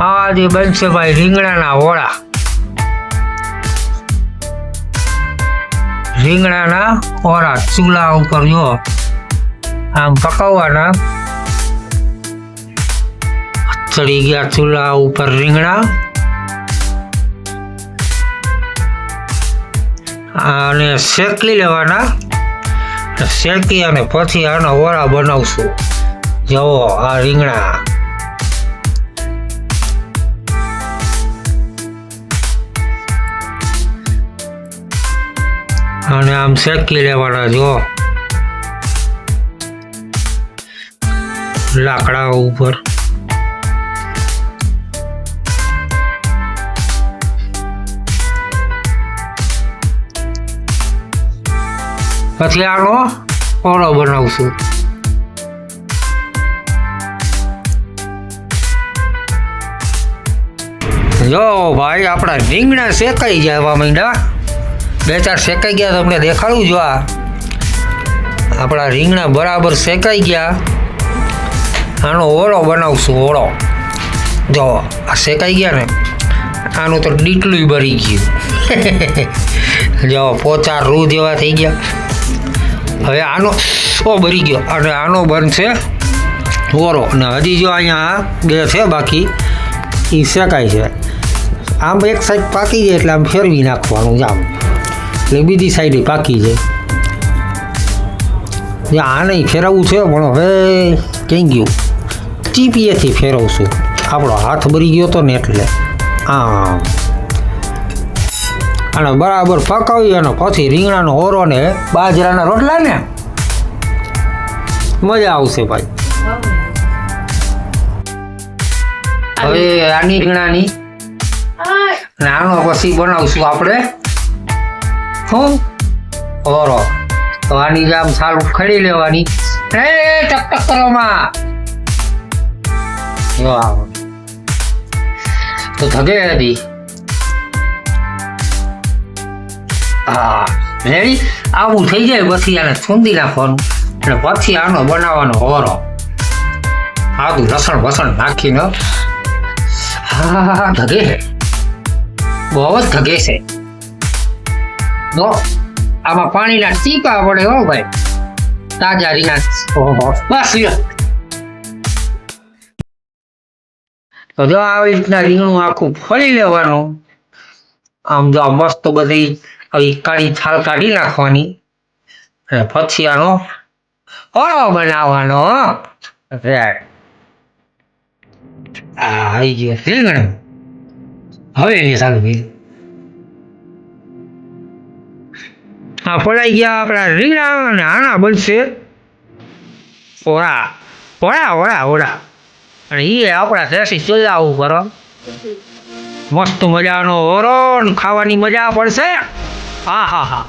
આજે બનશે ભાઈ રીંગણાના ઓળા. રીંગણાના ઓળા ચૂલા ઉપર જો આમ પકાવવાના. ચડી ગયા ચૂલા ઉપર રીંગણા અને શેકી લેવાના. શેકી અને પછી આના ઓળા બનાવશું. જુઓ આ રીંગણા અને આમ શેકી લેવાના. જો લાકડા ઉપર પછી આનો ઓળો બનાવશું. જો ભાઈ આપણા રીંગણા શેકાઈ જવા માંડ્યા. 2-4 શેકાઈ ગયા તમને દેખાડું. જો આપણા રીંગણા બરાબર શેકાઈ ગયા. આનો ઓળો બનાવશું. ઓળો જો આ શેકાઈ ગયા ને આનું તો ડીટલું ભરી ગયું. જો પોચા રૂ જેવા થઈ ગયા. હવે આનો ભરી ગયો અને આનો બનશે ઓળો. અને હજી જો અહીંયા 2 છે બાકી એ શેકાય છે. આમ એક સાઈડ પાકી જાય એટલે આમ ફેરવી નાખવાનું આમ એટલે બીજી સાઈડે પાકી જાય. આને ફેરવવું છે પણ હવે ક્યાં ગયું ચીપીએથી ફેરવશું. આપણો હાથ ભરી ગયો હતો ને એટલે આમ અને બરાબર પકાવી અને પછી રીંગણાનો ઓરો ને બાજરાના રોટલા ને મજા આવશે ભાઈ. હવે આની રીંગણાની આનો પછી બનાવશું આપણે શું ઓરો. તો આની આમ સારું ખડી લેવાની. ટક કરવામાં તો ધગે હતી. હા રેડી. આવું થઈ જાય પછી આને છૂંદી નાખવાનું અને પછી આનો બનાવવાનો ઓરો. આદું લસણ વસણ નાખીને હા ધગે છે. બહુ જ ધગે છે. જો આમાં પાણીના ટીપા પડે હો ભાઈ. તાજા રીંગણા બસ. તો જો આવી રીતના રીંગણું આખું ફરી લેવાનું. આમ જો મસ્ત બધી આવી કાળી છાલ કાઢી નાખવાની અને પછી આનો ઓળો બનાવવાનો. આવી ગયો રીંગણ. હવે એની સામે ફોડાઈ ગયા આપણા રીંગણા અને આના બનશે ઓળા. ઓળા ઓળા ઓળા. અને એ આપણા દેશી ચૂલા ઉપર મસ્ત મજાનો ઓરો ખાવાની મજા પડશે. હા હા હા.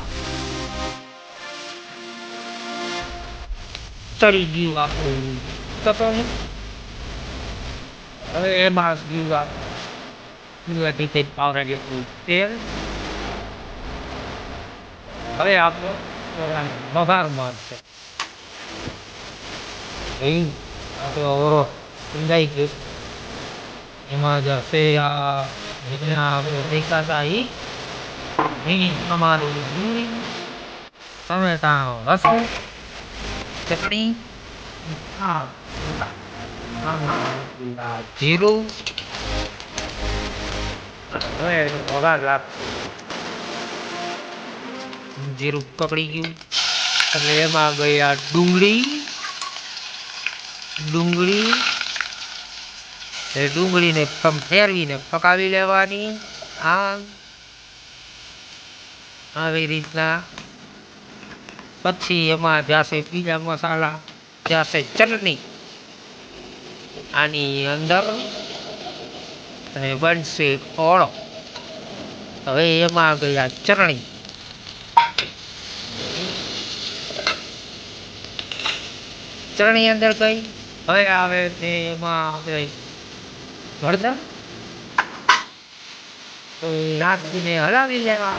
તરી ગયું આપણું તપેલું. હવે એમાં પાવડર જેટલું તેલ. હવે આપણો વઘાર મારશે. ઓરો ઊંડાઈ ગયું. એમાં જશે આ રીંગણા દેખાતા તમારું ટમેટાનો રસો ચટણી જીરું. હવે વઘાર લાગ. જીરું પકડી ગયું એટલે એમાં ગયા ડુંગળીને ફેરવીને પકાવી લેવાની. આવી રીતના પછી એમાં જશે બીજા મસાલા. જશે ચટણી આની અંદર અને બનશે ઓળો. હવે એમાં ગયા ચટણી અંદર ગઈ. હવે આવે તે એમાં હળદર નાખીને હલાવી લેવા.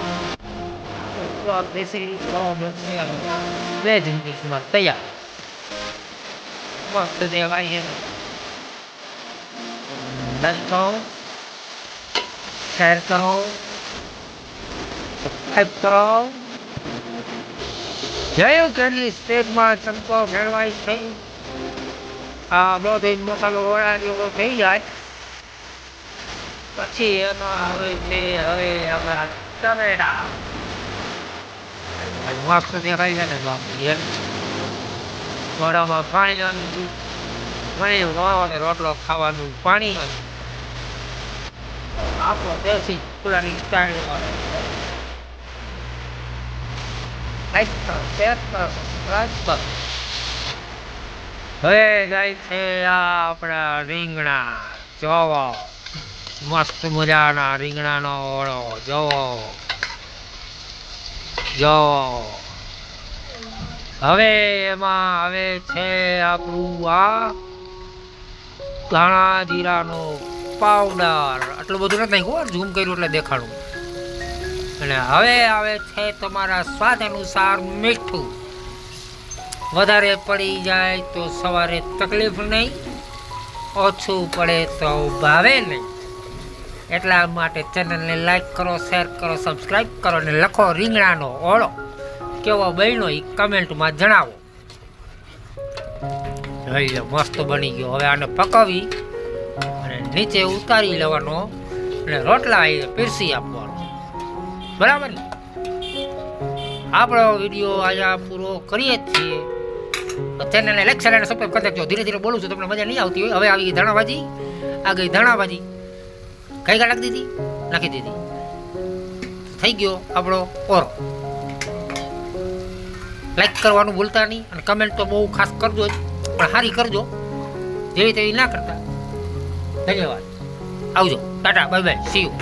વેજ મિક્સમાં તૈયાર. મસ્ત દેવાય. લાઈક કરો, શેર કરો, સબસ્ક્રાઈબ કરો. જય કરી સ્ટેજમાં ચમકો મેળવાય છે. આ બધો મસાલો વડા જેવો થઈ જાય પછી એનો આવે છે હવે આપણા ટમેટા. મસ્ત દેખાય છે ને બાપુ. વડામાં પાણી નાખીશું, પાણી વાળવાને રોટલો ખાવાનું પાણી આપણો દેશી ચૂલાની સ્ટાઈલ. હવે જાય છે આપણા રીંગણા. જોવો મસ્ત મજાના રીંગણાનો ઓળો જોવો જોવો. હવે એમાં આવે છે આપણું આ ધાણા જીરાનો પાવડર. આટલું બધું નથી નાખ્યું, ઝૂમ કર્યું એટલે દેખાડું. અને હવે આવે છે તમારા સ્વાદ અનુસાર મીઠું. વધારે પડી જાય તો સવારે તકલીફ નહીં, ઓછું પડે તો ભાવે નહીં. એટલા માટે ચેનલને લાઈક કરો, શેર કરો, સબસ્ક્રાઈબ કરો અને લખો રીંગણાનો ઓળો કેવો બન્યો એ કમેન્ટમાં જણાવો. જોઈ લો મસ્ત બની ગયો. હવે આને પકાવી અને નીચે ઉતારી લેવાનો અને રોટલા એ પીરસી આપવાનો. બરાબર ને? આપણો વિડીયો અહીંયા પૂરો કરીએ જ છીએ. ચેનલને લાઈક શેર અને સબસ્ક્રાઈબ કરી દેજો. ધીરે ધીરે બોલું છું, તમને મજા નહીં આવતી હોય. હવે આવી ગઈ ધાણા ભાજી. આ ગઈ ધાણા ભાજી. કઈ કા નાખી દીધી, નાખી દીધી. થઈ ગયો આપણો ઓરો. લાઈક કરવાનું ભૂલતા નહીં અને કમેન્ટ તો બહુ ખાસ કરજો જ, પણ સારી કરજો, જેવી તેવી ના કરતા. ધન્યવાદ. આવજો. Tata, bye bye, C you.